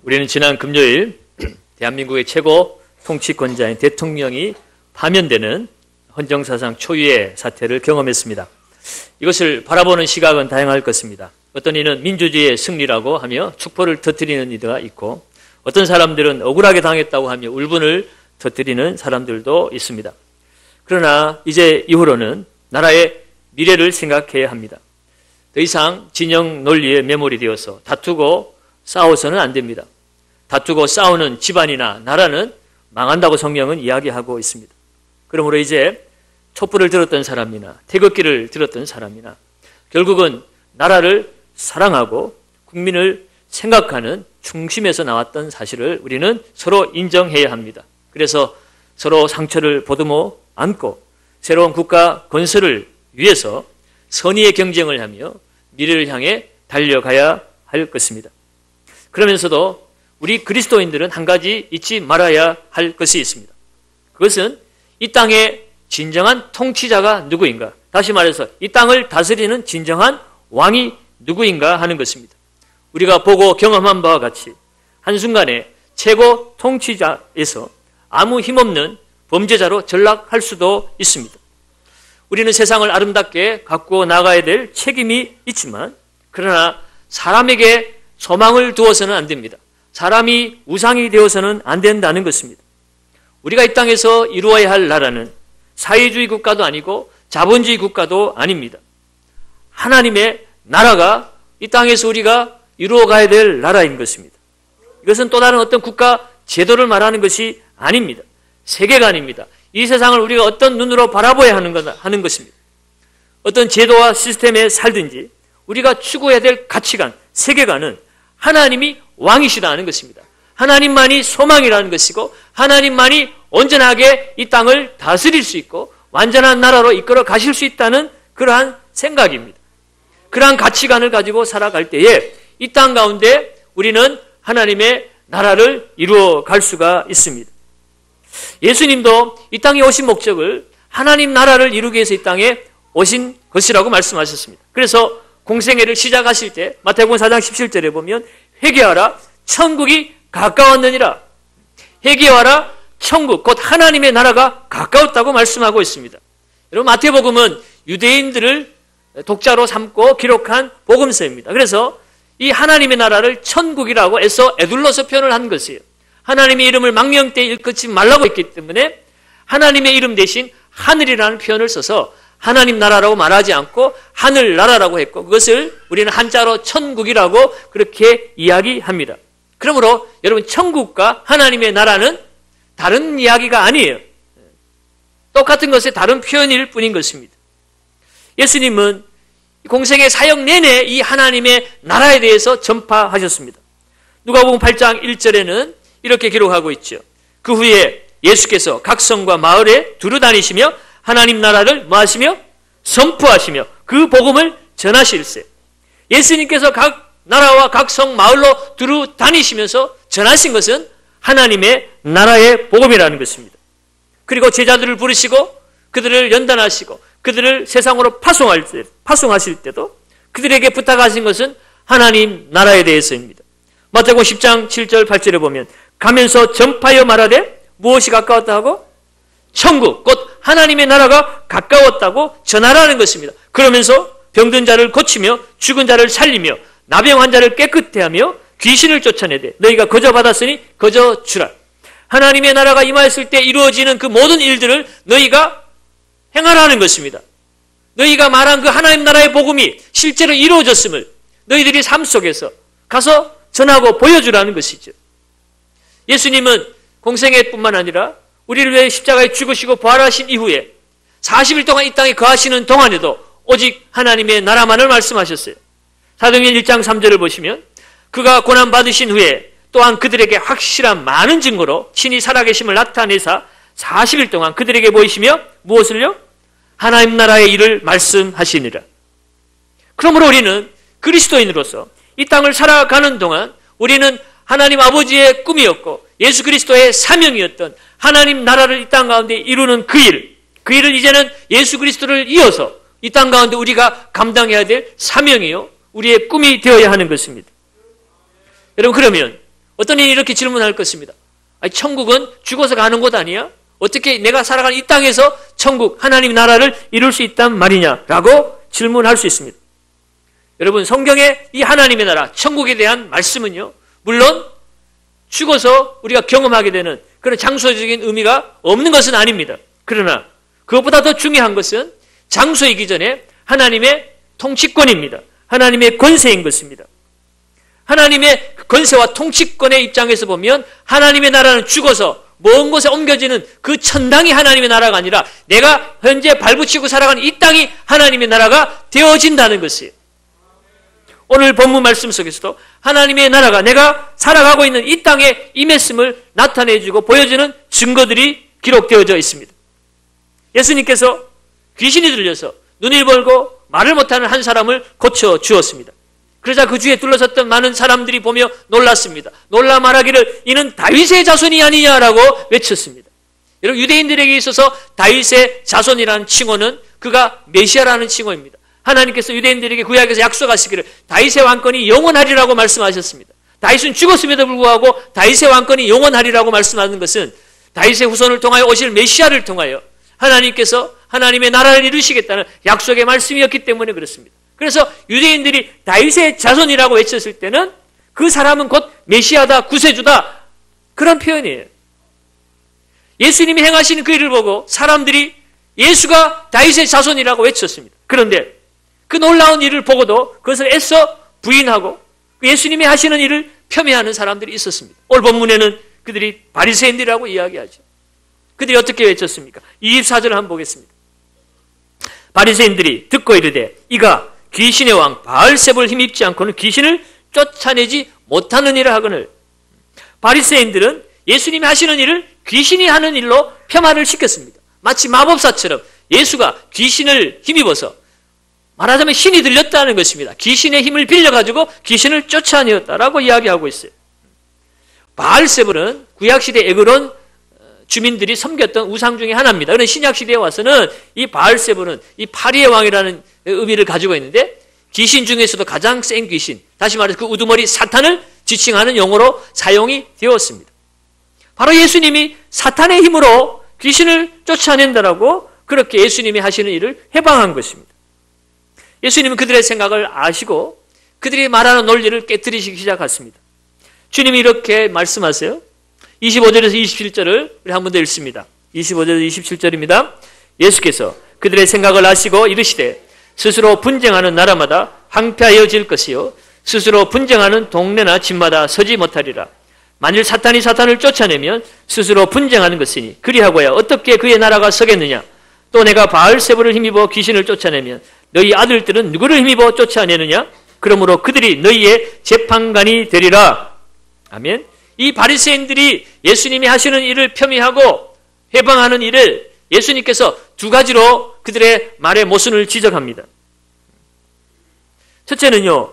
우리는 지난 금요일 대한민국의 최고 통치권자인 대통령이 파면되는 헌정사상 초유의 사태를 경험했습니다. 이것을 바라보는 시각은 다양할 것입니다. 어떤 이는 민주주의의 승리라고 하며 축포를 터뜨리는 이가 있고, 어떤 사람들은 억울하게 당했다고 하며 울분을 터뜨리는 사람들도 있습니다. 그러나 이제 이후로는 나라의 미래를 생각해야 합니다. 더 이상 진영 논리에 매몰이 되어서 다투고 싸워서는 안 됩니다. 다투고 싸우는 집안이나 나라는 망한다고 성경은 이야기하고 있습니다. 그러므로 이제 촛불을 들었던 사람이나 태극기를 들었던 사람이나 결국은 나라를 사랑하고 국민을 생각하는 중심에서 나왔던 사실을 우리는 서로 인정해야 합니다. 그래서 서로 상처를 보듬어 안고 새로운 국가 건설을 위해서 선의의 경쟁을 하며 미래를 향해 달려가야 할 것입니다. 그러면서도 우리 그리스도인들은 한 가지 잊지 말아야 할 것이 있습니다. 그것은 이 땅의 진정한 통치자가 누구인가? 다시 말해서 이 땅을 다스리는 진정한 왕이 누구인가 하는 것입니다. 우리가 보고 경험한 바와 같이 한순간에 최고 통치자에서 아무 힘없는 범죄자로 전락할 수도 있습니다. 우리는 세상을 아름답게 가꾸어 나가야 될 책임이 있지만, 그러나 사람에게 소망을 두어서는 안 됩니다. 사람이 우상이 되어서는 안 된다는 것입니다. 우리가 이 땅에서 이루어야 할 나라는 사회주의 국가도 아니고 자본주의 국가도 아닙니다. 하나님의 나라가 이 땅에서 우리가 이루어가야 될 나라인 것입니다. 이것은 또 다른 어떤 국가 제도를 말하는 것이 아닙니다. 세계관입니다. 이 세상을 우리가 어떤 눈으로 바라봐야 하는 것입니다. 어떤 제도와 시스템에 살든지 우리가 추구해야 될 가치관, 세계관은 하나님이 왕이시라는 것입니다. 하나님만이 소망이라는 것이고, 하나님만이 온전하게 이 땅을 다스릴 수 있고 완전한 나라로 이끌어 가실 수 있다는 그러한 생각입니다. 그러한 가치관을 가지고 살아갈 때에 이 땅 가운데 우리는 하나님의 나라를 이루어 갈 수가 있습니다. 예수님도 이 땅에 오신 목적을 하나님 나라를 이루기 위해서 이 땅에 오신 것이라고 말씀하셨습니다. 그래서 공생애를 시작하실 때 마태복음 4장 17절에 보면 회개하라 천국이 가까웠느니라. 회개하라 천국, 곧 하나님의 나라가 가까웠다고 말씀하고 있습니다. 여러분, 마태복음은 유대인들을 독자로 삼고 기록한 복음서입니다. 그래서 이 하나님의 나라를 천국이라고 해서 에둘러서 표현을 한 것이에요. 하나님의 이름을 망령되이 일컫지 말라고 했기 때문에 하나님의 이름 대신 하늘이라는 표현을 써서 하나님 나라라고 말하지 않고 하늘나라라고 했고, 그것을 우리는 한자로 천국이라고 그렇게 이야기합니다. 그러므로 여러분, 천국과 하나님의 나라는 다른 이야기가 아니에요. 똑같은 것의 다른 표현일 뿐인 것입니다. 예수님은 공생의 사역 내내 이 하나님의 나라에 대해서 전파하셨습니다. 누가복음 8장 1절에는 이렇게 기록하고 있죠. 그 후에 예수께서 각 성과 마을에 두루 다니시며 하나님 나라를 뭐하시며? 선포하시며 그 복음을 전하실세. 예수님께서 각 나라와 각 성 마을로 두루 다니시면서 전하신 것은 하나님의 나라의 복음이라는 것입니다. 그리고 제자들을 부르시고 그들을 연단하시고 그들을 세상으로 파송하실 때도 그들에게 부탁하신 것은 하나님 나라에 대해서입니다. 마태복음 10장 7절 8절에 보면 가면서 전파하여 말하되 무엇이 가까웠다 하고? 천국, 곧 하나님의 나라가 가까웠다고 전하라는 것입니다. 그러면서 병든 자를 고치며 죽은 자를 살리며 나병 환자를 깨끗게 하며 귀신을 쫓아내되 너희가 거저 받았으니 거저 주라. 하나님의 나라가 임하였을 때 이루어지는 그 모든 일들을 너희가 행하라는 것입니다. 너희가 말한 그 하나님 나라의 복음이 실제로 이루어졌음을 너희들이 삶 속에서 가서 전하고 보여주라는 것이죠. 예수님은 공생애뿐만 아니라 우리를 위해 십자가에 죽으시고 부활하신 이후에 40일 동안 이 땅에 거하시는 동안에도 오직 하나님의 나라만을 말씀하셨어요. 사도행전 1장 3절을 보시면 그가 고난받으신 후에 또한 그들에게 확실한 많은 증거로 친히 살아계심을 나타내사 40일 동안 그들에게 보이시며 무엇을요? 하나님 나라의 일을 말씀하시니라. 그러므로 우리는 그리스도인으로서 이 땅을 살아가는 동안 우리는 하나님 아버지의 꿈이었고 예수 그리스도의 사명이었던 하나님 나라를 이 땅 가운데 이루는 그 일을 이제는 예수 그리스도를 이어서 이 땅 가운데 우리가 감당해야 될 사명이요 우리의 꿈이 되어야 하는 것입니다. 여러분, 그러면 어떤 이들이 이렇게 질문할 것입니다. 아니, 천국은 죽어서 가는 곳 아니야? 어떻게 내가 살아가는 이 땅에서 천국, 하나님 나라를 이룰 수 있단 말이냐라고 질문할 수 있습니다. 여러분, 성경의 이 하나님의 나라, 천국에 대한 말씀은요, 물론 죽어서 우리가 경험하게 되는 그런 장소적인 의미가 없는 것은 아닙니다. 그러나 그것보다 더 중요한 것은 장소이기 전에 하나님의 통치권입니다. 하나님의 권세인 것입니다. 하나님의 권세와 통치권의 입장에서 보면 하나님의 나라는 죽어서 먼 곳에 옮겨지는 그 천당이 하나님의 나라가 아니라 내가 현재 발붙이고 살아가는 이 땅이 하나님의 나라가 되어진다는 것이에요. 오늘 본문 말씀 속에서도 하나님의 나라가 내가 살아가고 있는 이 땅에 임했음을 나타내주고 보여주는 증거들이 기록되어져 있습니다. 예수님께서 귀신이 들려서 눈을 벌고 말을 못하는 한 사람을 고쳐주었습니다. 그러자 그 주위에 둘러섰던 많은 사람들이 보며 놀랐습니다. 놀라 말하기를 이는 다윗의 자손이 아니냐라고 외쳤습니다. 여러분, 유대인들에게 있어서 다윗의 자손이라는 칭호는 그가 메시아라는 칭호입니다. 하나님께서 유대인들에게 구약에서 약속하시기를 다윗의 왕권이 영원하리라고 말씀하셨습니다. 다윗은 죽었음에도 불구하고 다윗의 왕권이 영원하리라고 말씀하는 것은 다윗의 후손을 통하여 오실 메시아를 통하여 하나님께서 하나님의 나라를 이루시겠다는 약속의 말씀이었기 때문에 그렇습니다. 그래서 유대인들이 다윗의 자손이라고 외쳤을 때는 그 사람은 곧 메시아다, 구세주다, 그런 표현이에요. 예수님이 행하시는 그 일을 보고 사람들이 예수가 다윗의 자손이라고 외쳤습니다. 그런데 그 놀라운 일을 보고도 그것을 애써 부인하고 예수님이 하시는 일을 폄훼하는 사람들이 있었습니다. 오늘 본문에는 그들이 바리새인들이라고 이야기하죠. 그들이 어떻게 외쳤습니까? 24절을 한번 보겠습니다. 바리새인들이 듣고 이르되 이가 귀신의 왕 바알세불을 힘입지 않고는 귀신을 쫓아내지 못하느니라 하거늘. 바리새인들은 예수님이 하시는 일을 귀신이 하는 일로 폄하를 시켰습니다. 마치 마법사처럼 예수가 귀신을 힘입어서 말하자면 신이 들렸다는 것입니다. 귀신의 힘을 빌려가지고 귀신을 쫓아내었다라고 이야기하고 있어요. 바알세불은 구약시대 에그론 주민들이 섬겼던 우상 중에 하나입니다. 그런데 신약시대에 와서는 이 바알세불은 이 파리의 왕이라는 의미를 가지고 있는데 귀신 중에서도 가장 센 귀신, 다시 말해서 그 우두머리 사탄을 지칭하는 용어로 사용이 되었습니다. 바로 예수님이 사탄의 힘으로 귀신을 쫓아낸다라고 그렇게 예수님이 하시는 일을 해방한 것입니다. 예수님은 그들의 생각을 아시고 그들이 말하는 논리를 깨뜨리시기 시작했습니다. 주님이 이렇게 말씀하세요. 25절에서 27절을 우리 한 번 더 읽습니다. 25절에서 27절입니다. 예수께서 그들의 생각을 아시고 이르시되 스스로 분쟁하는 나라마다 황폐하여질 것이요 스스로 분쟁하는 동네나 집마다 서지 못하리라. 만일 사탄이 사탄을 쫓아내면 스스로 분쟁하는 것이니 그리하고야 어떻게 그의 나라가 서겠느냐. 또 내가 바알세불을 힘입어 귀신을 쫓아내면 너희 아들들은 누구를 힘입어 쫓아내느냐. 그러므로 그들이 너희의 재판관이 되리라. 아멘. 이 바리새인들이 예수님이 하시는 일을 폄훼하고 해방하는 일을 예수님께서 두 가지로 그들의 말의 모순을 지적합니다. 첫째는요,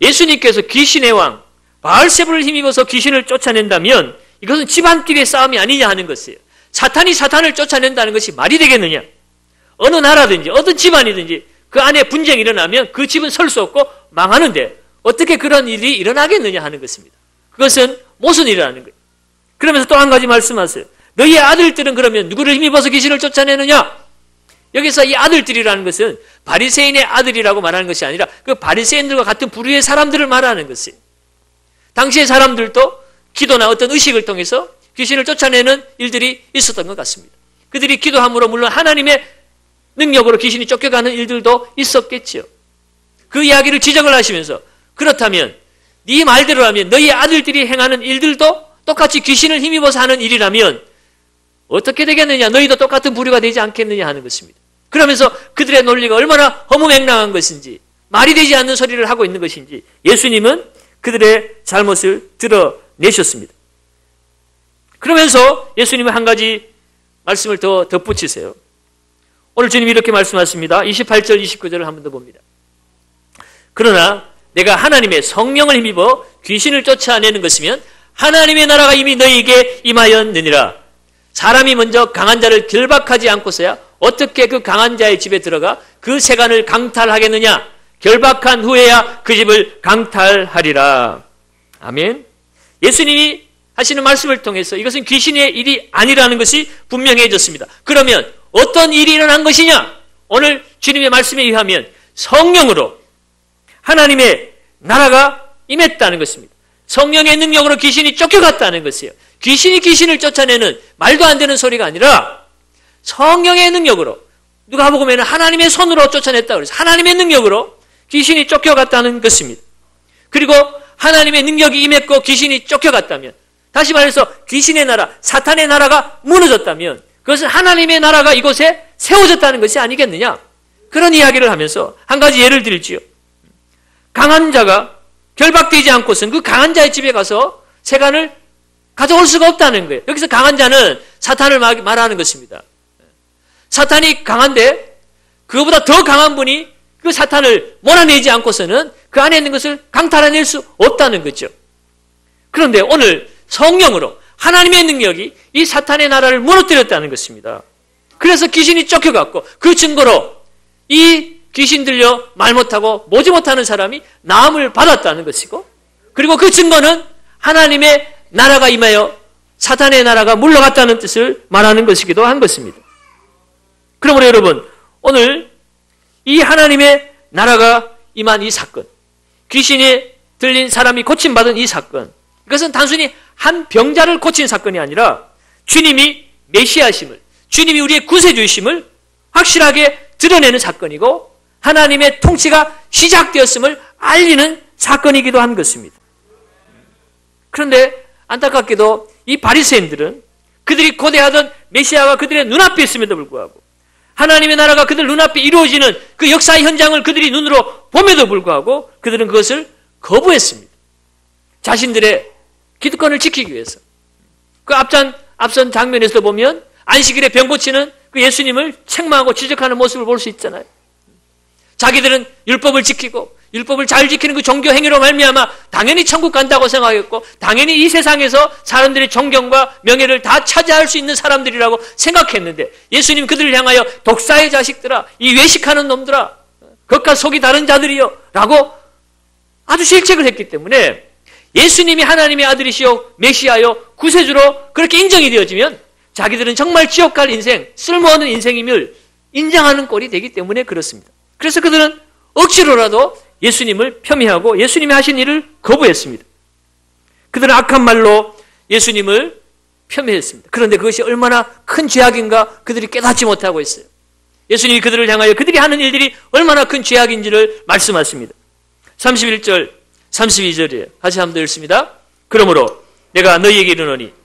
예수님께서 귀신의 왕 바알세불을 힘입어서 귀신을 쫓아낸다면 이것은 집안끼리의 싸움이 아니냐 하는 것이에요. 사탄이 사탄을 쫓아낸다는 것이 말이 되겠느냐. 어느 나라든지 어떤 집안이든지 그 안에 분쟁이 일어나면 그 집은 설 수 없고 망하는데 어떻게 그런 일이 일어나겠느냐 하는 것입니다. 그것은 모순이라는 거예요. 그러면서 또 한 가지 말씀하세요. 너희의 아들들은 그러면 누구를 힘입어서 귀신을 쫓아내느냐? 여기서 이 아들들이라는 것은 바리새인의 아들이라고 말하는 것이 아니라 그 바리새인들과 같은 부류의 사람들을 말하는 것이에요. 당시의 사람들도 기도나 어떤 의식을 통해서 귀신을 쫓아내는 일들이 있었던 것 같습니다. 그들이 기도함으로 물론 하나님의 능력으로 귀신이 쫓겨가는 일들도 있었겠지요. 그 이야기를 지적을 하시면서 그렇다면 네 말대로라면 너희 아들들이 행하는 일들도 똑같이 귀신을 힘입어서 하는 일이라면 어떻게 되겠느냐. 너희도 똑같은 부류가 되지 않겠느냐 하는 것입니다. 그러면서 그들의 논리가 얼마나 허무맹랑한 것인지 말이 되지 않는 소리를 하고 있는 것인지 예수님은 그들의 잘못을 드러내셨습니다. 그러면서 예수님은 한 가지 말씀을 더 덧붙이세요. 오늘 주님이 이렇게 말씀하십니다. 28절 29절을 한 번 더 봅니다. 그러나 내가 하나님의 성령을 힘입어 귀신을 쫓아내는 것이면 하나님의 나라가 이미 너희에게 임하였느니라. 사람이 먼저 강한 자를 결박하지 않고서야 어떻게 그 강한 자의 집에 들어가 그 세간을 강탈하겠느냐. 결박한 후에야 그 집을 강탈하리라. 아멘. 예수님이 하시는 말씀을 통해서 이것은 귀신의 일이 아니라는 것이 분명해졌습니다. 그러면 어떤 일이 일어난 것이냐? 오늘 주님의 말씀에 의하면 성령으로 하나님의 나라가 임했다는 것입니다. 성령의 능력으로 귀신이 쫓겨갔다는 것이에요. 귀신이 귀신을 쫓아내는 말도 안 되는 소리가 아니라 성령의 능력으로, 누가 보면 하나님의 손으로 쫓아냈다고 그래서 하나님의 능력으로 귀신이 쫓겨갔다는 것입니다. 그리고 하나님의 능력이 임했고 귀신이 쫓겨갔다면, 다시 말해서 귀신의 나라, 사탄의 나라가 무너졌다면 그것은 하나님의 나라가 이곳에 세워졌다는 것이 아니겠느냐? 그런 이야기를 하면서 한 가지 예를 들지요. 강한 자가 결박되지 않고서는 그 강한 자의 집에 가서 세간을 가져올 수가 없다는 거예요. 여기서 강한 자는 사탄을 말하는 것입니다. 사탄이 강한데 그거보다 더 강한 분이 그 사탄을 몰아내지 않고서는 그 안에 있는 것을 강탈해낼 수 없다는 거죠. 그런데 오늘 성령으로 하나님의 능력이 이 사탄의 나라를 무너뜨렸다는 것입니다. 그래서 귀신이 쫓겨갔고 그 증거로 이 귀신 들려 말 못하고 보지 못하는 사람이 나음을 받았다는 것이고, 그리고 그 증거는 하나님의 나라가 임하여 사탄의 나라가 물러갔다는 뜻을 말하는 것이기도 한 것입니다. 그러므로 여러분, 오늘 이 하나님의 나라가 임한 이 사건, 귀신이 들린 사람이 고침받은 이 사건, 이것은 단순히 한 병자를 고친 사건이 아니라 주님이 메시아심을, 주님이 우리의 구세주이심을 확실하게 드러내는 사건이고 하나님의 통치가 시작되었음을 알리는 사건이기도 한 것입니다. 그런데 안타깝게도 이 바리새인들은 그들이 고대하던 메시아가 그들의 눈앞에 있음에도 불구하고 하나님의 나라가 그들 눈앞에 이루어지는 그 역사의 현장을 그들이 눈으로 봄에도 불구하고 그들은 그것을 거부했습니다. 자신들의 기득권을 지키기 위해서. 그 앞선 장면에서 보면 안식일에 병 고치는 그 예수님을 책망하고 지적하는 모습을 볼 수 있잖아요. 자기들은 율법을 지키고 율법을 잘 지키는 그 종교 행위로 말미암아 당연히 천국 간다고 생각했고 당연히 이 세상에서 사람들의 존경과 명예를 다 차지할 수 있는 사람들이라고 생각했는데 예수님 그들을 향하여 독사의 자식들아, 이 외식하는 놈들아, 겉과 속이 다른 자들이여 라고 아주 실책을 했기 때문에 예수님이 하나님의 아들이시오 메시아요 구세주로 그렇게 인정이 되어지면 자기들은 정말 지옥 갈 인생, 쓸모없는 인생임을 인정하는 꼴이 되기 때문에 그렇습니다. 그래서 그들은 억지로라도 예수님을 폄훼하고 예수님이 하신 일을 거부했습니다. 그들은 악한 말로 예수님을 폄훼했습니다. 그런데 그것이 얼마나 큰 죄악인가 그들이 깨닫지 못하고 있어요. 예수님이 그들을 향하여 그들이 하는 일들이 얼마나 큰 죄악인지를 말씀하십니다. 31절, 32절이에요. 다시 한번 더 읽습니다. 그러므로 내가 너희에게 이르노니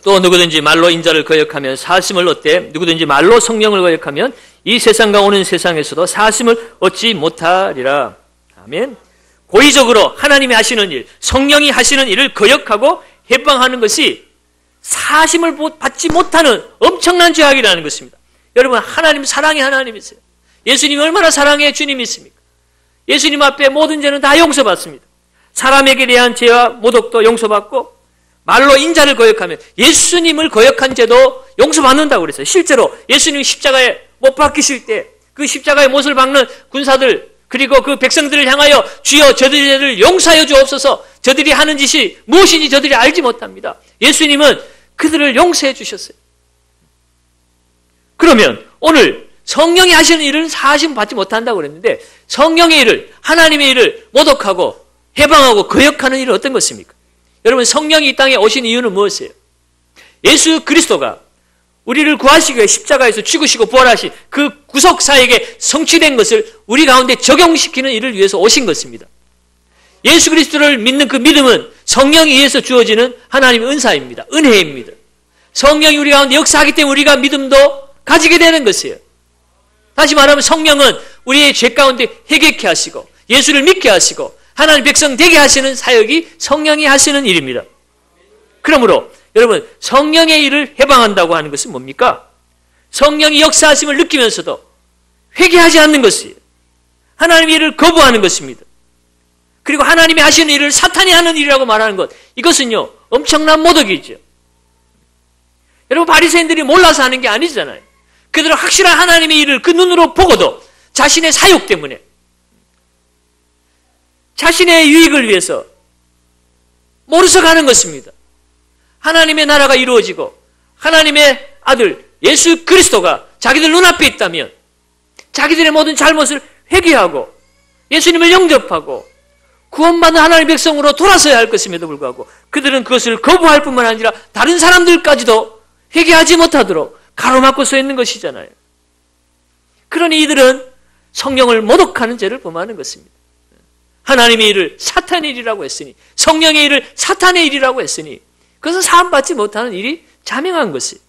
또 누구든지 말로 인자를 거역하면 사심을 얻되 누구든지 말로 성령을 거역하면 이 세상과 오는 세상에서도 사심을 얻지 못하리라. 아멘. 고의적으로 하나님이 하시는 일, 성령이 하시는 일을 거역하고 해방하는 것이 사심을 받지 못하는 엄청난 죄악이라는 것입니다. 여러분, 하나님 사랑의 하나님이세요. 예수님이 얼마나 사랑의 주님이십니까? 예수님 앞에 모든 죄는 다 용서받습니다. 사람에게 대한 죄와 모독도 용서받고 말로 인자를 거역하면 예수님을 거역한 죄도 용서받는다고 그랬어요. 실제로 예수님이 십자가에 못 박히실 때 그 십자가의 못을 박는 군사들 그리고 그 백성들을 향하여 주여 저들의 죄를 용서하여 주옵소서, 저들이 하는 짓이 무엇인지 저들이 알지 못합니다. 예수님은 그들을 용서해 주셨어요. 그러면 오늘 성령이 하시는 일은 사심 받지 못한다고 그랬는데 성령의 일을, 하나님의 일을 모독하고 해방하고 거역하는 일은 어떤 것입니까? 여러분, 성령이 이 땅에 오신 이유는 무엇이에요? 예수 그리스도가 우리를 구하시기 위해 십자가에서 죽으시고 부활하신 그 구속사에게 성취된 것을 우리 가운데 적용시키는 일을 위해서 오신 것입니다. 예수 그리스도를 믿는 그 믿음은 성령에 의해서 주어지는 하나님의 은사입니다. 은혜입니다. 성령이 우리 가운데 역사하기 때문에 우리가 믿음도 가지게 되는 것이에요. 다시 말하면 성령은 우리의 죄 가운데 회개케 하시고 예수를 믿게 하시고 하나님 백성 되게 하시는 사역이 성령이 하시는 일입니다. 그러므로 여러분, 성령의 일을 해방한다고 하는 것은 뭡니까? 성령이 역사하심을 느끼면서도 회개하지 않는 것이에요. 하나님의 일을 거부하는 것입니다. 그리고 하나님이 하시는 일을 사탄이 하는 일이라고 말하는 것, 이것은요 엄청난 모독이죠. 여러분, 바리새인들이 몰라서 하는 게 아니잖아요. 그들은 확실한 하나님의 일을 그 눈으로 보고도 자신의 사욕 때문에, 자신의 유익을 위해서 모르서 가는 것입니다. 하나님의 나라가 이루어지고 하나님의 아들 예수 그리스도가 자기들 눈앞에 있다면 자기들의 모든 잘못을 회개하고 예수님을 영접하고 구원받는 하나님의 백성으로 돌아서야 할 것임에도 불구하고 그들은 그것을 거부할 뿐만 아니라 다른 사람들까지도 회개하지 못하도록 가로막고 서 있는 것이잖아요. 그러니 이들은 성령을 모독하는 죄를 범하는 것입니다. 하나님의 일을 사탄의 일이라고 했으니, 성령의 일을 사탄의 일이라고 했으니 그것은 사함받지 못하는 일이 자명한 것이에요.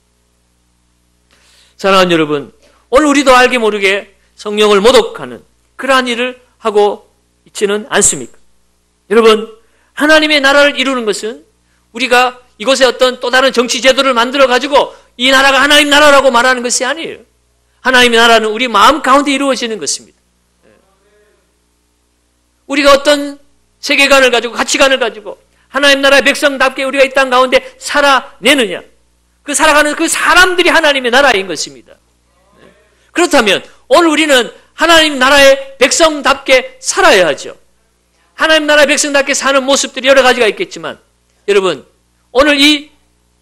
사랑하는 여러분, 오늘 우리도 알게 모르게 성령을 모독하는 그러한 일을 하고 있지는 않습니까? 여러분, 하나님의 나라를 이루는 것은 우리가 이곳에 어떤 또 다른 정치 제도를 만들어 가지고 이 나라가 하나님 나라라고 말하는 것이 아니에요. 하나님의 나라는 우리 마음 가운데 이루어지는 것입니다. 우리가 어떤 세계관을 가지고 가치관을 가지고 하나님 나라의 백성답게 우리가 이 땅 가운데 살아내느냐, 그 살아가는 그 사람들이 하나님의 나라인 것입니다. 그렇다면 오늘 우리는 하나님 나라의 백성답게 살아야 하죠. 하나님 나라의 백성답게 사는 모습들이 여러 가지가 있겠지만 여러분, 오늘 이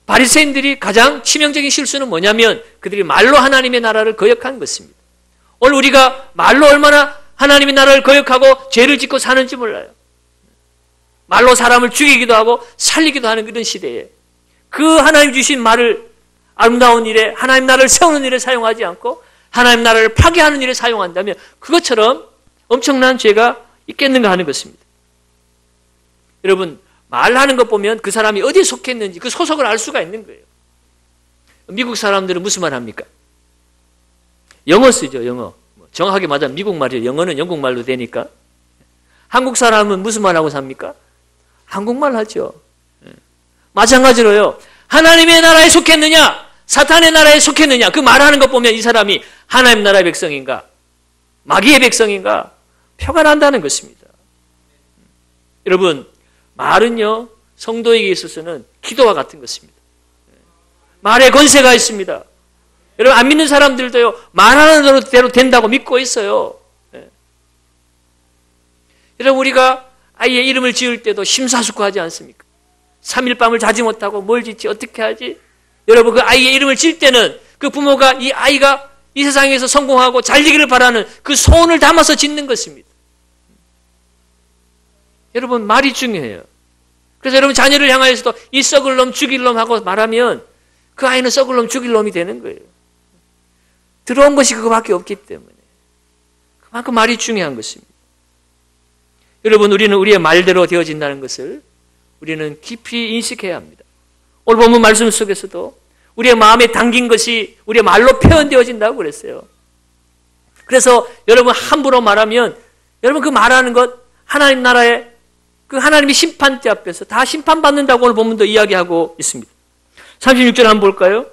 바리새인들이 가장 치명적인 실수는 뭐냐면 그들이 말로 하나님의 나라를 거역한 것입니다. 오늘 우리가 말로 얼마나 하나님의 나라를 거역하고 죄를 짓고 사는지 몰라요. 말로 사람을 죽이기도 하고 살리기도 하는 그런 시대에 그 하나님 주신 말을 아름다운 일에, 하나님 나라를 세우는 일에 사용하지 않고 하나님 나라를 파괴하는 일에 사용한다면 그것처럼 엄청난 죄가 있겠는가 하는 것입니다. 여러분, 말하는 것 보면 그 사람이 어디에 속했는지 그 소속을 알 수가 있는 거예요. 미국 사람들은 무슨 말 합니까? 영어 쓰죠, 영어. 정확하게 말하면 미국 말이에요. 영어는 영국 말로 되니까. 한국 사람은 무슨 말하고 삽니까? 한국말 하죠. 마찬가지로요. 하나님의 나라에 속했느냐, 사탄의 나라에 속했느냐, 그 말하는 것 보면 이 사람이 하나님 나라의 백성인가, 마귀의 백성인가 표가 난다는 것입니다. 여러분, 말은요, 성도에게 있어서는 기도와 같은 것입니다. 말에 권세가 있습니다. 여러분, 안 믿는 사람들도요, 말하는 대로 된다고 믿고 있어요. 여러분, 우리가 아이의 이름을 지을 때도 심사숙고하지 않습니까? 3일 밤을 자지 못하고 뭘 짓지, 어떻게 하지? 여러분, 그 아이의 이름을 지을 때는 그 부모가 이 아이가 이 세상에서 성공하고 잘 되기를 바라는 그 소원을 담아서 짓는 것입니다. 여러분, 말이 중요해요. 그래서 여러분 자녀를 향하여서도 이 썩을 놈 죽일 놈 하고 말하면 그 아이는 썩을 놈 죽일 놈이 되는 거예요. 들어온 것이 그거밖에 없기 때문에 그만큼 말이 중요한 것입니다. 여러분, 우리는 우리의 말대로 되어진다는 것을 우리는 깊이 인식해야 합니다. 오늘 본문 말씀 속에서도 우리의 마음에 담긴 것이 우리의 말로 표현되어진다고 그랬어요. 그래서 여러분 함부로 말하면 여러분 그 말하는 것 하나님 나라의 그 하나님의 심판대 앞에서 다 심판받는다고 오늘 본문도 이야기하고 있습니다. 36절 한번 볼까요?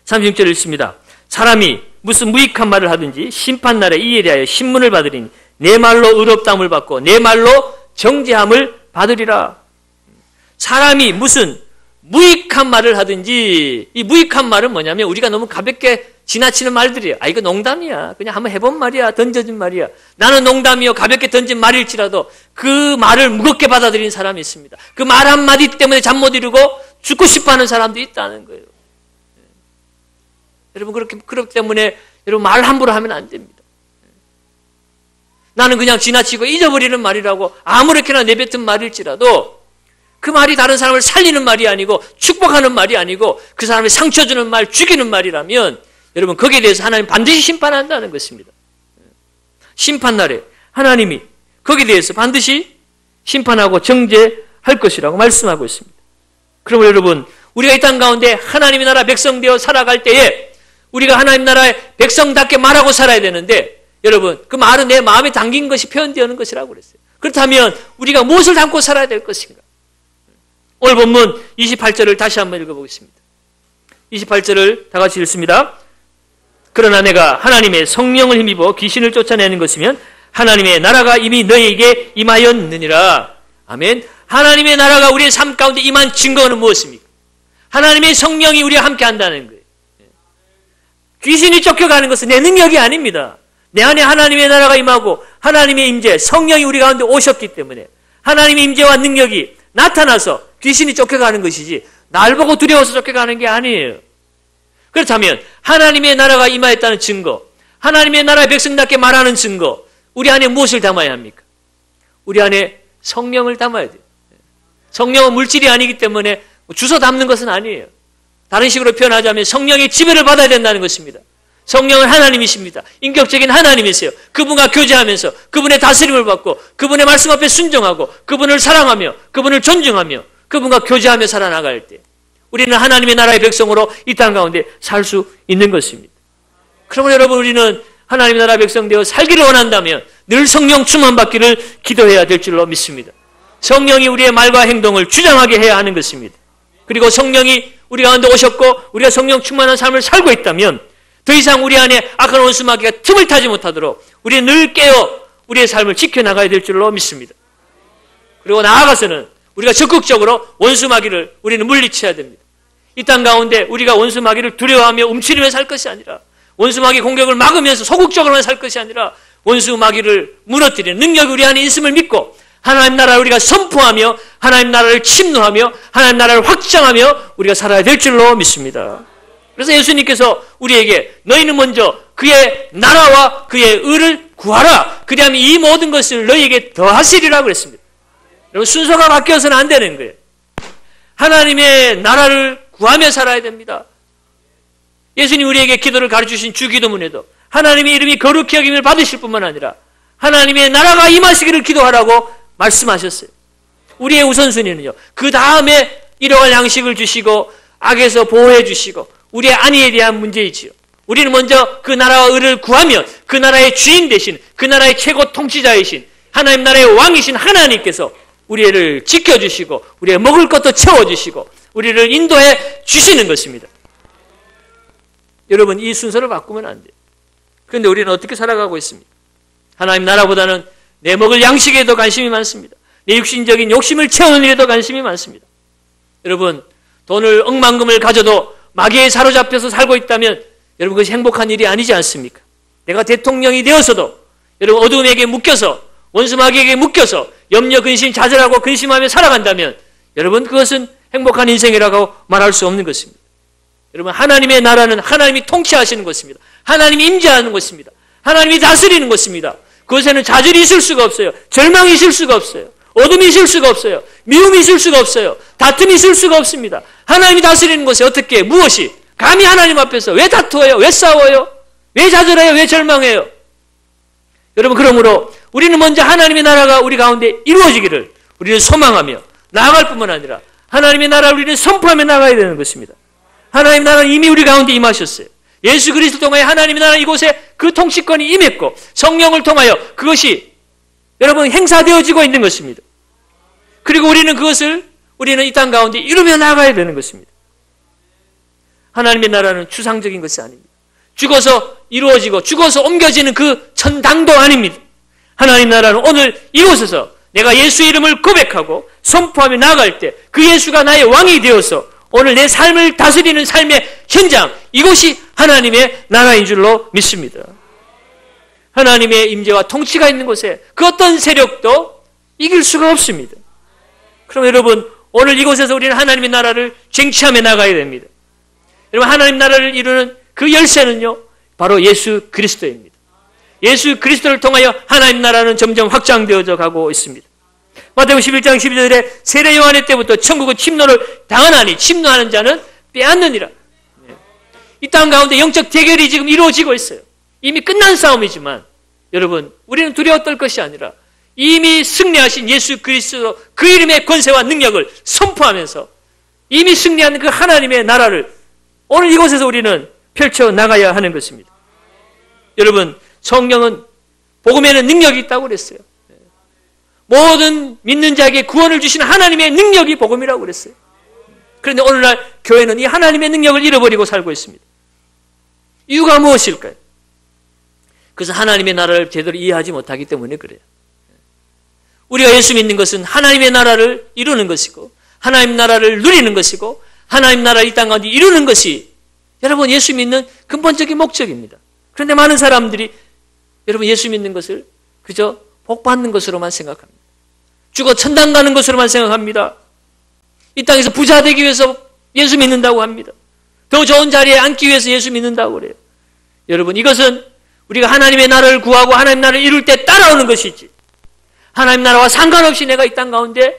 36절 읽습니다. 사람이 무슨 무익한 말을 하든지 심판날에 이에 대하여 신문을 받으리니 내 말로 의롭다함을 받고 내 말로 정죄함을 받으리라. 사람이 무슨 무익한 말을 하든지, 이 무익한 말은 뭐냐면 우리가 너무 가볍게 지나치는 말들이에요. 아, 이거 농담이야. 그냥 한번 해본 말이야. 던져진 말이야. 나는 농담이요. 가볍게 던진 말일지라도 그 말을 무겁게 받아들이는 사람이 있습니다. 그 말 한마디 때문에 잠 못 이루고 죽고 싶어하는 사람도 있다는 거예요. 여러분, 그렇기 때문에 여러분 말 함부로 하면 안 됩니다. 나는 그냥 지나치고 잊어버리는 말이라고 아무렇게나 내뱉은 말일지라도 그 말이 다른 사람을 살리는 말이 아니고 축복하는 말이 아니고 그 사람을 상처 주는 말, 죽이는 말이라면 여러분 거기에 대해서 하나님 반드시 심판한다는 것입니다. 심판날에 하나님이 거기에 대해서 반드시 심판하고 정죄할 것이라고 말씀하고 있습니다. 그러면 여러분, 우리가 이 땅 가운데 하나님의 나라 백성 되어 살아갈 때에 우리가 하나님 나라의 백성답게 말하고 살아야 되는데 여러분, 그 말은 내 마음에 담긴 것이 표현되는 것이라고 그랬어요. 그렇다면 우리가 무엇을 담고 살아야 될 것인가? 오늘 본문 28절을 다시 한번 읽어보겠습니다. 28절을 다 같이 읽습니다. 그러나 내가 하나님의 성령을 힘입어 귀신을 쫓아내는 것이면 하나님의 나라가 이미 너희에게 임하였느니라. 아멘. 하나님의 나라가 우리의 삶 가운데 임한 증거는 무엇입니까? 하나님의 성령이 우리와 함께 한다는 거예요. 귀신이 쫓겨가는 것은 내 능력이 아닙니다. 내 안에 하나님의 나라가 임하고 하나님의 임재, 성령이 우리 가운데 오셨기 때문에 하나님의 임재와 능력이 나타나서 귀신이 쫓겨가는 것이지 날 보고 두려워서 쫓겨가는 게 아니에요. 그렇다면 하나님의 나라가 임하였다는 증거, 하나님의 나라의 백성답게 말하는 증거, 우리 안에 무엇을 담아야 합니까? 우리 안에 성령을 담아야 돼요. 성령은 물질이 아니기 때문에 주워 담는 것은 아니에요. 다른 식으로 표현하자면 성령의 지배를 받아야 된다는 것입니다. 성령은 하나님이십니다. 인격적인 하나님이세요. 그분과 교제하면서 그분의 다스림을 받고 그분의 말씀 앞에 순종하고 그분을 사랑하며 그분을 존중하며 그분과 교제하며 살아나갈 때 우리는 하나님의 나라의 백성으로 이 땅 가운데 살 수 있는 것입니다. 그러면 여러분, 우리는 하나님의 나라의 백성 되어 살기를 원한다면 늘 성령 충만 받기를 기도해야 될 줄로 믿습니다. 성령이 우리의 말과 행동을 주장하게 해야 하는 것입니다. 그리고 성령이 우리 가운데 오셨고 우리가 성령 충만한 삶을 살고 있다면 더 이상 우리 안에 악한 원수마귀가 틈을 타지 못하도록 우리는 늘 깨어 우리의 삶을 지켜나가야 될 줄로 믿습니다. 그리고 나아가서는 우리가 적극적으로 원수마귀를 우리는 물리쳐야 됩니다. 이 땅 가운데 우리가 원수마귀를 두려워하며 움츠리며 살 것이 아니라, 원수마귀 공격을 막으면서 소극적으로만 살 것이 아니라 원수마귀를 무너뜨리는 능력이 우리 안에 있음을 믿고 하나님 나라를 우리가 선포하며 하나님 나라를 침노하며 하나님 나라를 확장하며 우리가 살아야 될 줄로 믿습니다. 그래서 예수님께서 우리에게 너희는 먼저 그의 나라와 그의 의를 구하라. 그리하면 이 모든 것을 너희에게 더하시리라고 그랬습니다. 여러분, 순서가 바뀌어서는 안 되는 거예요. 하나님의 나라를 구하며 살아야 됩니다. 예수님 우리에게 기도를 가르쳐주신 주기도문에도 하나님의 이름이 거룩히 여김을 받으실 뿐만 아니라 하나님의 나라가 임하시기를 기도하라고 말씀하셨어요. 우리의 우선순위는요, 그 다음에 일용할 양식을 주시고 악에서 보호해 주시고 우리의 안위에 대한 문제이지요. 우리는 먼저 그 나라와 의를 구하며 그 나라의 주인 되신, 그 나라의 최고 통치자이신 하나님 나라의 왕이신 하나님께서 우리를 지켜주시고 우리의 먹을 것도 채워주시고 우리를 인도해 주시는 것입니다. 여러분, 이 순서를 바꾸면 안 돼요. 그런데 우리는 어떻게 살아가고 있습니까? 하나님 나라보다는 내 먹을 양식에 더 관심이 많습니다. 내 육신적인 욕심을 채우는 일에 더 관심이 많습니다. 여러분, 돈을 억만금을 가져도 마귀에 사로잡혀서 살고 있다면 여러분, 그것이 행복한 일이 아니지 않습니까? 내가 대통령이 되어서도 여러분 어둠에게 묶여서 원수 마귀에게 묶여서 염려, 근심, 좌절하고 근심하며 살아간다면 여러분, 그것은 행복한 인생이라고 말할 수 없는 것입니다. 여러분, 하나님의 나라는 하나님이 통치하시는 것입니다. 하나님이 임재하는 것입니다. 하나님이 다스리는 것입니다. 그것에는 좌절이 있을 수가 없어요. 절망이 있을 수가 없어요. 어둠이 있을 수가 없어요. 미움이 있을 수가 없어요. 다툼이 있을 수가 없습니다. 하나님이 다스리는 것이 어떻게, 무엇이 감히 하나님 앞에서 왜 다투어요? 왜 싸워요? 왜 좌절해요? 왜 절망해요? 여러분, 그러므로 우리는 먼저 하나님의 나라가 우리 가운데 이루어지기를 우리는 소망하며 나아갈 뿐만 아니라 하나님의 나라를 우리는 선포하며 나가야 되는 것입니다. 하나님의 나라는 이미 우리 가운데 임하셨어요. 예수 그리스도 통하여 하나님의 나라 이곳에 그 통치권이 임했고 성령을 통하여 그것이 여러분 행사되어지고 있는 것입니다. 그리고 우리는 그것을 우리는 이 땅 가운데 이루며 나가야 되는 것입니다. 하나님의 나라는 추상적인 것이 아닙니다. 죽어서 이루어지고 죽어서 옮겨지는 그 천당도 아닙니다. 하나님 나라는 오늘 이곳에서 내가 예수의 이름을 고백하고 선포하며 나아갈 때 그 예수가 나의 왕이 되어서 오늘 내 삶을 다스리는 삶의 현장, 이곳이 하나님의 나라인 줄로 믿습니다. 하나님의 임재와 통치가 있는 곳에 그 어떤 세력도 이길 수가 없습니다. 그럼 여러분, 오늘 이곳에서 우리는 하나님의 나라를 쟁취하며 나가야 됩니다. 여러분, 하나님 나라를 이루는 그 열쇠는요, 바로 예수 그리스도입니다. 예수 그리스도를 통하여 하나님 나라는 점점 확장되어져 가고 있습니다. 마태복음 11장 12절에 세례 요한의 때부터 천국은 침노를 당하나니 침노하는 자는 빼앗느니라. 이 땅 가운데 영적 대결이 지금 이루어지고 있어요. 이미 끝난 싸움이지만 여러분, 우리는 두려워 떨 것이 아니라 이미 승리하신 예수 그리스도 그 이름의 권세와 능력을 선포하면서 이미 승리한 그 하나님의 나라를 오늘 이곳에서 우리는 펼쳐나가야 하는 것입니다. 여러분, 성경은 복음에는 능력이 있다고 그랬어요. 모든 믿는 자에게 구원을 주시는 하나님의 능력이 복음이라고 그랬어요. 그런데 오늘날 교회는 이 하나님의 능력을 잃어버리고 살고 있습니다. 이유가 무엇일까요? 그래서 하나님의 나라를 제대로 이해하지 못하기 때문에 그래요. 우리가 예수 믿는 것은 하나님의 나라를 이루는 것이고 하나님 나라를 누리는 것이고 하나님 나라를 이 땅 가운데 이루는 것이 여러분 예수 믿는 근본적인 목적입니다. 그런데 많은 사람들이 여러분 예수 믿는 것을 그저 복 받는 것으로만 생각합니다. 죽어 천당 가는 것으로만 생각합니다. 이 땅에서 부자 되기 위해서 예수 믿는다고 합니다. 더 좋은 자리에 앉기 위해서 예수 믿는다고 그래요. 여러분 이것은 우리가 하나님의 나라를 구하고 하나님 나라를 이룰 때 따라오는 것이지, 하나님 나라와 상관없이 내가 이 땅 가운데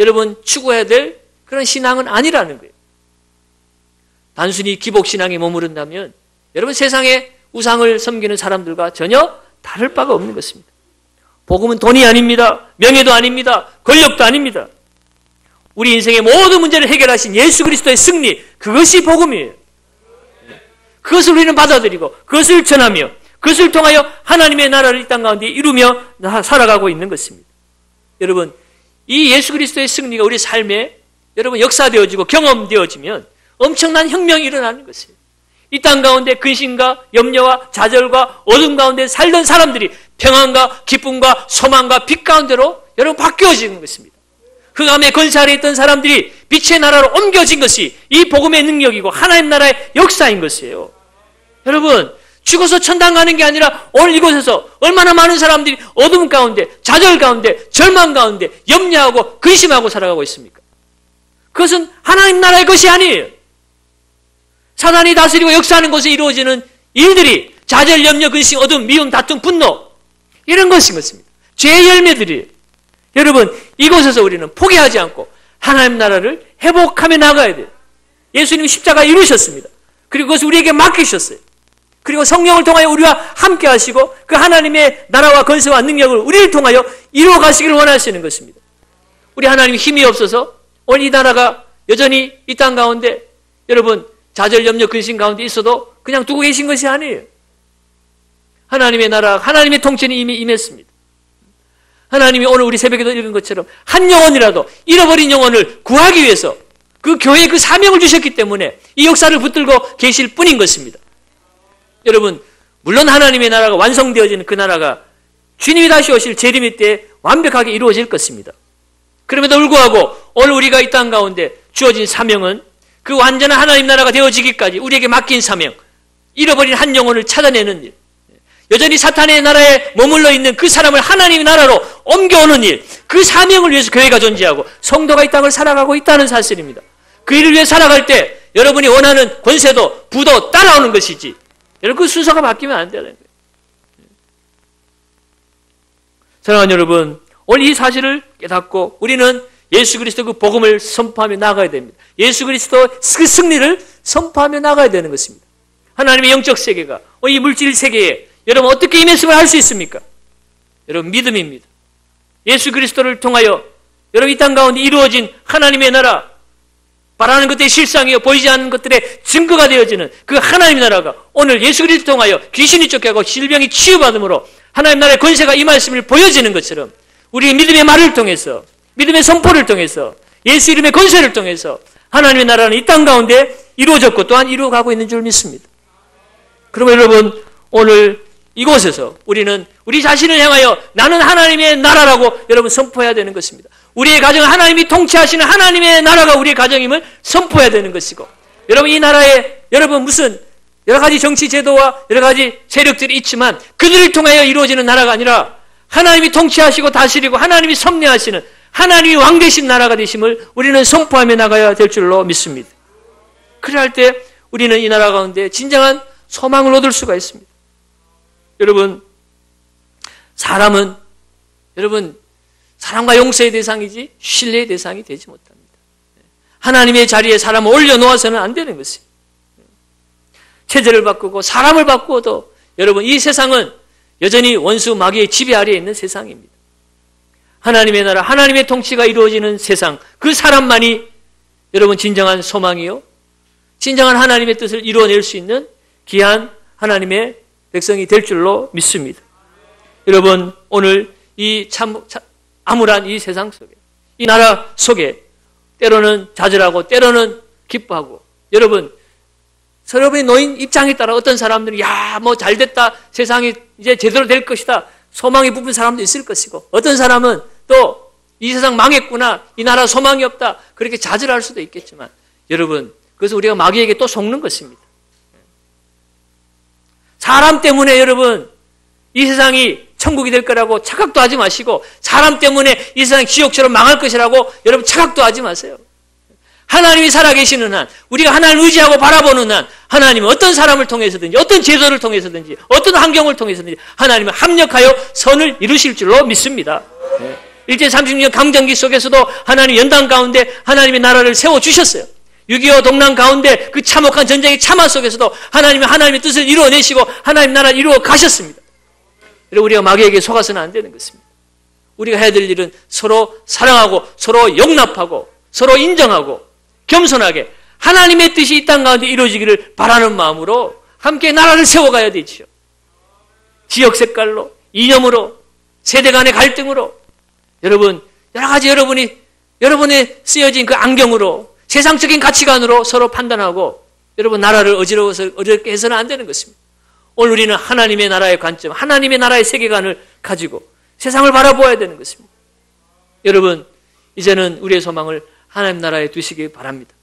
여러분 추구해야 될 그런 신앙은 아니라는 거예요. 단순히 기복신앙에 머무른다면 여러분 세상에 우상을 섬기는 사람들과 전혀 다를 바가 없는 것입니다. 복음은 돈이 아닙니다. 명예도 아닙니다. 권력도 아닙니다. 우리 인생의 모든 문제를 해결하신 예수 그리스도의 승리, 그것이 복음이에요. 그것을 우리는 받아들이고 그것을 전하며 그것을 통하여 하나님의 나라를 이 땅 가운데 이루며 살아가고 있는 것입니다. 여러분 이 예수 그리스도의 승리가 우리 삶에 여러분 역사되어지고 경험되어지면 엄청난 혁명이 일어나는 것이에요. 이 땅 가운데 근심과 염려와 좌절과 어둠 가운데 살던 사람들이 평안과 기쁨과 소망과 빛 가운데로 여러분 바뀌어지는 것입니다. 흑암의 권세 아래 있던 사람들이 빛의 나라로 옮겨진 것이 이 복음의 능력이고 하나님 나라의 역사인 것이에요. 여러분 죽어서 천당 가는 게 아니라 오늘 이곳에서 얼마나 많은 사람들이 어둠 가운데 좌절 가운데 절망 가운데 염려하고 근심하고 살아가고 있습니까? 그것은 하나님 나라의 것이 아니에요. 사단이 다스리고 역사하는 곳에 이루어지는 일들이 좌절, 염려, 근심, 어둠, 미움, 다툼, 분노 이런 것인 것입니다. 죄의 열매들이에요. 여러분 이곳에서 우리는 포기하지 않고 하나님 나라를 회복하며 나가야 돼요. 예수님이 십자가 이루셨습니다. 그리고 그것을 우리에게 맡기셨어요. 그리고 성령을 통하여 우리와 함께 하시고 그 하나님의 나라와 권세와 능력을 우리를 통하여 이루어 가시기를 원하시는 것입니다. 우리 하나님이 힘이 없어서 오늘 이 나라가 여전히 이 땅 가운데 여러분 좌절, 염려, 근심 가운데 있어도 그냥 두고 계신 것이 아니에요. 하나님의 나라, 하나님의 통치는 이미 임했습니다. 하나님이 오늘 우리 새벽에도 읽은 것처럼 한 영혼이라도 잃어버린 영혼을 구하기 위해서 그 교회에 그 사명을 주셨기 때문에 이 역사를 붙들고 계실 뿐인 것입니다. 여러분 물론 하나님의 나라가 완성되어지는 그 나라가 주님이 다시 오실 재림의 때에 완벽하게 이루어질 것입니다. 그럼에도 불구하고 오늘 우리가 이 땅 가운데 주어진 사명은 그 완전한 하나님 나라가 되어지기까지 우리에게 맡긴 사명, 잃어버린 한 영혼을 찾아내는 일, 여전히 사탄의 나라에 머물러 있는 그 사람을 하나님의 나라로 옮겨오는 일, 그 사명을 위해서 교회가 존재하고 성도가 이 땅을 살아가고 있다는 사실입니다. 그 일을 위해 살아갈 때 여러분이 원하는 권세도 부도 따라오는 것이지 여러분 그 순서가 바뀌면 안 되는 거예요. 사랑하는 여러분, 오늘 이 사실을 깨닫고 우리는 예수 그리스도 그 복음을 선포하며 나가야 됩니다. 예수 그리스도 그 승리를 선포하며 나가야 되는 것입니다. 하나님의 영적 세계가 이 물질 세계에 여러분 어떻게 임했음을 알 수 있습니까? 여러분 믿음입니다. 예수 그리스도를 통하여 여러분 이 땅 가운데 이루어진 하나님의 나라, 바라는 것들의 실상이요 보이지 않는 것들의 증거가 되어지는 그 하나님의 나라가 오늘 예수 그리스도를 통하여 귀신이 쫓겨가고 질병이 치유받음으로 하나님 나라의 권세가 임하였음을 보여지는 것처럼 우리의 믿음의 말을 통해서 믿음의 선포를 통해서 예수 이름의 권세를 통해서 하나님의 나라는 이 땅 가운데 이루어졌고 또한 이루어가고 있는 줄 믿습니다. 그러면 여러분 오늘 이곳에서 우리는 우리 자신을 향하여 나는 하나님의 나라라고 여러분 선포해야 되는 것입니다. 우리의 가정은 하나님이 통치하시는 하나님의 나라가 우리의 가정임을 선포해야 되는 것이고 여러분 이 나라에 여러분 무슨 여러 가지 정치 제도와 여러 가지 세력들이 있지만 그들을 통하여 이루어지는 나라가 아니라 하나님이 통치하시고 다스리고 하나님이 섭리하시는 하나님이 왕 되신 나라가 되심을 우리는 선포하며 나가야 될 줄로 믿습니다. 그래야 할 때 우리는 이 나라 가운데 진정한 소망을 얻을 수가 있습니다. 여러분 사람은 여러분 사람과 용서의 대상이지 신뢰의 대상이 되지 못합니다. 하나님의 자리에 사람을 올려놓아서는 안 되는 것이에요. 체제를 바꾸고 사람을 바꾸어도 여러분 이 세상은 여전히 원수 마귀의 지배 아래에 있는 세상입니다. 하나님의 나라, 하나님의 통치가 이루어지는 세상, 그 사람만이 여러분 진정한 소망이요 진정한 하나님의 뜻을 이루어낼 수 있는 귀한 하나님의 백성이 될 줄로 믿습니다. 여러분 오늘 이 암울한 이 세상 속에 이 나라 속에 때로는 좌절하고 때로는 기뻐하고 여러분 여러분의 노인 입장에 따라 어떤 사람들은 뭐 잘됐다 세상이 이제 제대로 될 것이다 소망이 부푼 사람도 있을 것이고 어떤 사람은 또 이 세상 망했구나 이 나라 소망이 없다 그렇게 좌절할 수도 있겠지만 여러분 그래서 우리가 마귀에게 또 속는 것입니다. 사람 때문에 여러분 이 세상이 천국이 될 거라고 착각도 하지 마시고 사람 때문에 이 세상이 지옥처럼 망할 것이라고 여러분 착각도 하지 마세요. 하나님이 살아계시는 한, 우리가 하나님을 의지하고 바라보는 한 하나님은 어떤 사람을 통해서든지 어떤 제도를 통해서든지 어떤 환경을 통해서든지 하나님은 합력하여 선을 이루실 줄로 믿습니다. 일제 36년 강점기 속에서도 하나님 연단 가운데 하나님의 나라를 세워주셨어요. 6.25 동란 가운데 그 참혹한 전쟁의 참화 속에서도 하나님의 뜻을 이루어내시고 하나님 나라를 이루어 가셨습니다. 그리고 우리가 마귀에게 속아서는 안 되는 것입니다. 우리가 해야 될 일은 서로 사랑하고 서로 용납하고 서로 인정하고 겸손하게 하나님의 뜻이 이 땅 가운데 이루어지기를 바라는 마음으로 함께 나라를 세워가야 되지요. 지역 색깔로, 이념으로, 세대 간의 갈등으로 여러분 여러 가지 여러분의 쓰여진 그 안경으로 세상적인 가치관으로 서로 판단하고 여러분 나라를 어지럽게 해서는 안 되는 것입니다. 오늘 우리는 하나님의 나라의 관점, 하나님의 나라의 세계관을 가지고 세상을 바라보아야 되는 것입니다. 여러분 이제는 우리의 소망을 하나님 나라에 두시기 바랍니다.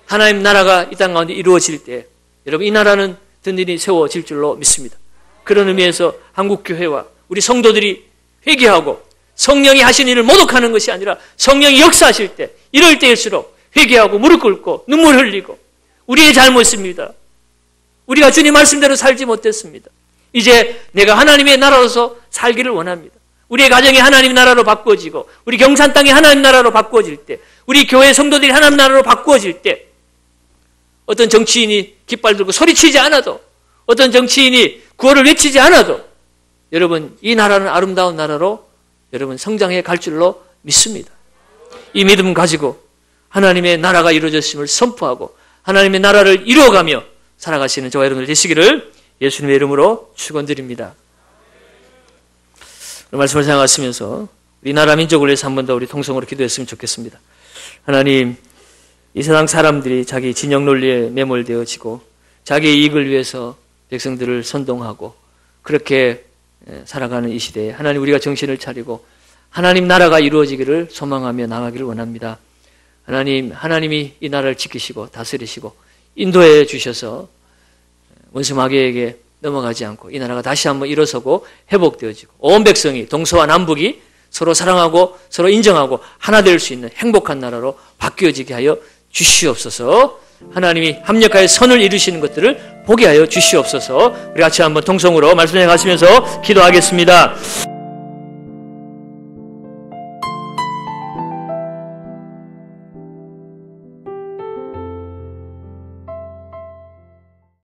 하나님 나라가 이 땅 가운데 이루어질 때 여러분 이 나라는 든든히 세워질 줄로 믿습니다. 그런 의미에서 한국교회와 우리 성도들이 회개하고 성령이 하신 일을 모독하는 것이 아니라 성령이 역사하실 때 이럴 때일수록 회개하고 무릎 꿇고 눈물 흘리고 우리의 잘못입니다. 우리가 주님 말씀대로 살지 못했습니다. 이제 내가 하나님의 나라로서 살기를 원합니다. 우리의 가정이 하나님 나라로 바꾸어지고 우리 경산 땅이 하나님 나라로 바꾸어질 때 우리 교회 성도들이 하나님 나라로 바꾸어질 때 어떤 정치인이 깃발 들고 소리치지 않아도 어떤 정치인이 구호를 외치지 않아도 여러분 이 나라는 아름다운 나라로 여러분 성장해 갈 줄로 믿습니다. 이 믿음 가지고 하나님의 나라가 이루어졌음을 선포하고 하나님의 나라를 이루어가며 살아가시는 저와 여러분들 되시기를 예수님의 이름으로 축원드립니다. 말씀을 생각하시면서 우리 나라 민족을 위해서 한 번 더 우리 통성으로 기도했으면 좋겠습니다. 하나님, 이 세상 사람들이 자기 진영 논리에 매몰되어지고 자기의 이익을 위해서 백성들을 선동하고 그렇게 살아가는 이 시대에 하나님 우리가 정신을 차리고 하나님 나라가 이루어지기를 소망하며 나가기를 원합니다. 하나님이 이 나라를 지키시고 다스리시고 인도해 주셔서 원수 마귀에게 넘어가지 않고 이 나라가 다시 한번 일어서고 회복되어지고 온 백성이 동서와 남북이 서로 사랑하고 서로 인정하고 하나 될 수 있는 행복한 나라로 바뀌어지게 하여 주시옵소서. 하나님이 합력하여 선을 이루시는 것들을 보게 하여 주시옵소서. 우리 같이 한번 통성으로 말씀해 가시면서 기도하겠습니다.